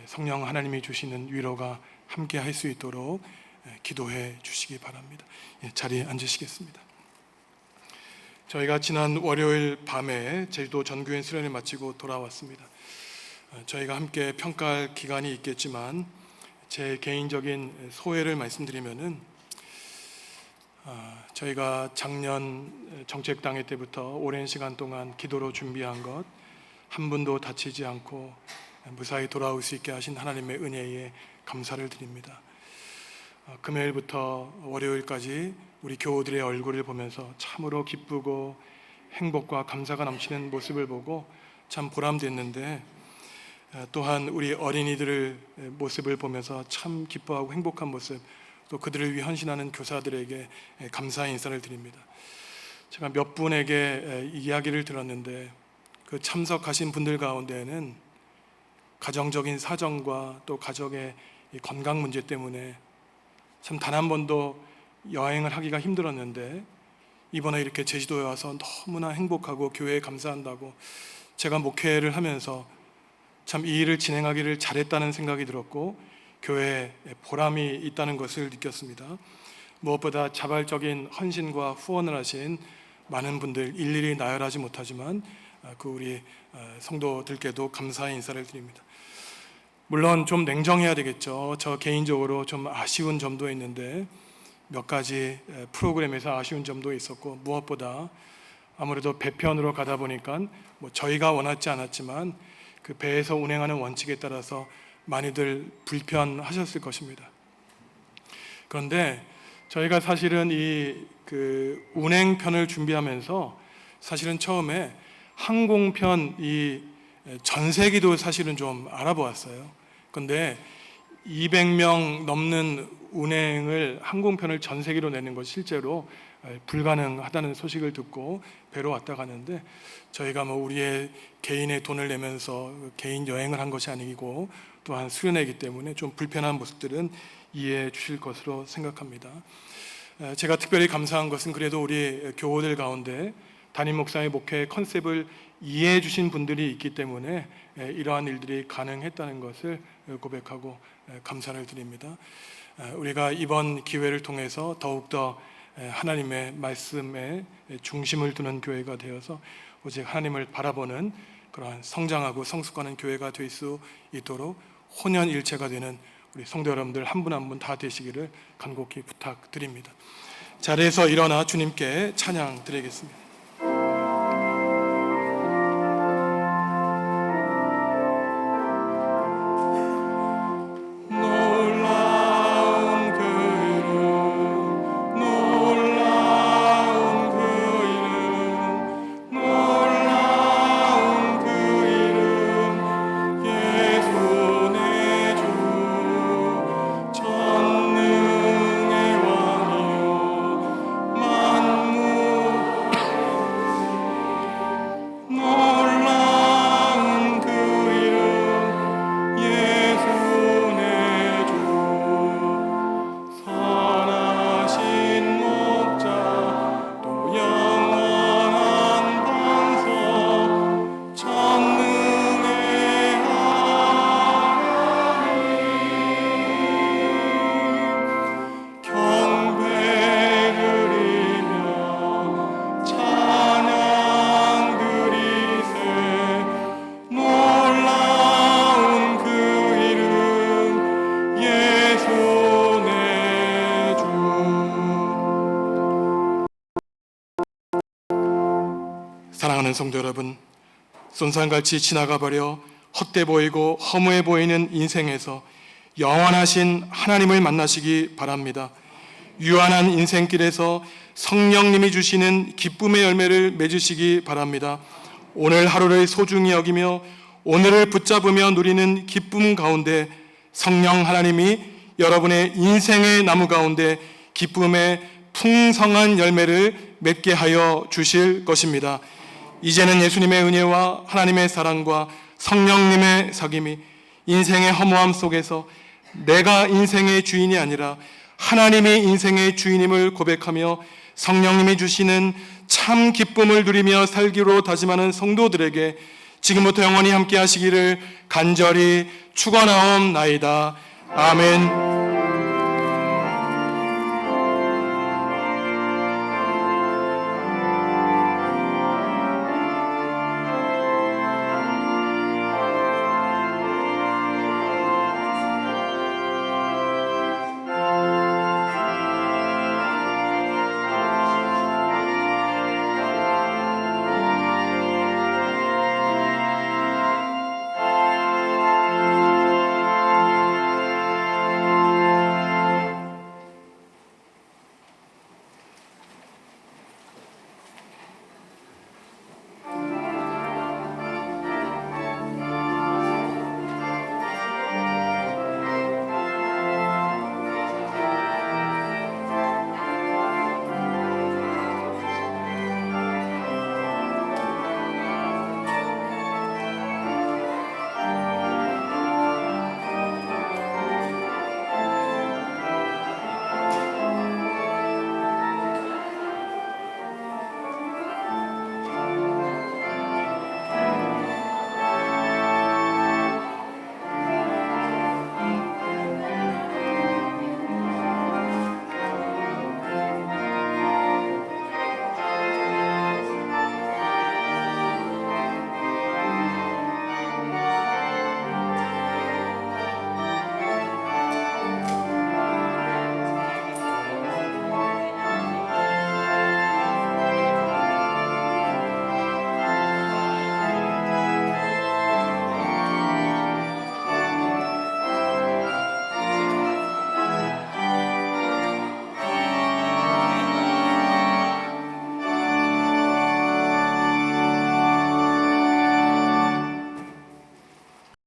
성령 하나님이 주시는 위로가 함께 할 수 있도록 기도해 주시기 바랍니다. 자리에 앉으시겠습니다. 저희가 지난 월요일 밤에 제주도 전교인 수련을 마치고 돌아왔습니다. 저희가 함께 평가할 기간이 있겠지만 제 개인적인 소회를 말씀드리면은 저희가 작년 정책당회 때부터 오랜 시간 동안 기도로 준비한 것 한 분도 다치지 않고 무사히 돌아올 수 있게 하신 하나님의 은혜에 감사를 드립니다. 금요일부터 월요일까지 우리 교우들의 얼굴을 보면서 참으로 기쁘고 행복과 감사가 넘치는 모습을 보고 참 보람됐는데 또한 우리 어린이들의 모습을 보면서 참 기뻐하고 행복한 모습, 또 그들을 위해 헌신하는 교사들에게 감사의 인사를 드립니다. 제가 몇 분에게 이야기를 들었는데 그 참석하신 분들 가운데는 가정적인 사정과 또 가족의 건강 문제 때문에 참 단 한 번도 여행을 하기가 힘들었는데 이번에 이렇게 제주도에 와서 너무나 행복하고 교회에 감사한다고 제가 목회를 하면서 참 이 일을 진행하기를 잘했다는 생각이 들었고 교회에 보람이 있다는 것을 느꼈습니다. 무엇보다 자발적인 헌신과 후원을 하신 많은 분들 일일이 나열하지 못하지만 그 우리 성도들께도 감사의 인사를 드립니다. 물론 좀 냉정해야 되겠죠. 저 개인적으로 좀 아쉬운 점도 있는데 몇 가지 프로그램에서 아쉬운 점도 있었고 무엇보다 아무래도 배편으로 가다 보니까 뭐 저희가 원하지 않았지만 그 배에서 운행하는 원칙에 따라서 많이들 불편하셨을 것입니다. 그런데 저희가 사실은 그 운행편을 준비하면서 사실은 처음에 항공편 이 전세기도 사실은 좀 알아보았어요. 그런데 200명 넘는 운행을 항공편을 전세기로 내는 것이 실제로 불가능하다는 소식을 듣고 배로 왔다 가는데 저희가 뭐 우리의 개인의 돈을 내면서 개인 여행을 한 것이 아니고 또한 수련회이기 때문에 좀 불편한 모습들은 이해해 주실 것으로 생각합니다. 제가 특별히 감사한 것은 그래도 우리 교우들 가운데 담임 목사의 목회 컨셉을 이해해 주신 분들이 있기 때문에 이러한 일들이 가능했다는 것을 고백하고 감사를 드립니다. 우리가 이번 기회를 통해서 더욱더 하나님의 말씀에 중심을 두는 교회가 되어서 오직 하나님을 바라보는 그러한 성장하고 성숙하는 교회가 될 수 있도록 혼연일체가 되는 우리 성도 여러분들 한 분 한 분 다 되시기를 간곡히 부탁드립니다. 자리에서 일어나 주님께 찬양 드리겠습니다. 사랑하는 성도 여러분, 쏜살같이 지나가버려 헛돼 보이고 허무해 보이는 인생에서 영원하신 하나님을 만나시기 바랍니다. 유한한 인생길에서 성령님이 주시는 기쁨의 열매를 맺으시기 바랍니다. 오늘 하루를 소중히 여기며 오늘을 붙잡으며 누리는 기쁨 가운데 성령 하나님이 여러분의 인생의 나무 가운데 기쁨의 풍성한 열매를 맺게 하여 주실 것입니다. 이제는 예수님의 은혜와 하나님의 사랑과 성령님의 사귐이 인생의 허무함 속에서 내가 인생의 주인이 아니라 하나님이 인생의 주인임을 고백하며 성령님이 주시는 참 기쁨을 누리며 살기로 다짐하는 성도들에게 지금부터 영원히 함께 하시기를 간절히 축원하옵나이다. 아멘.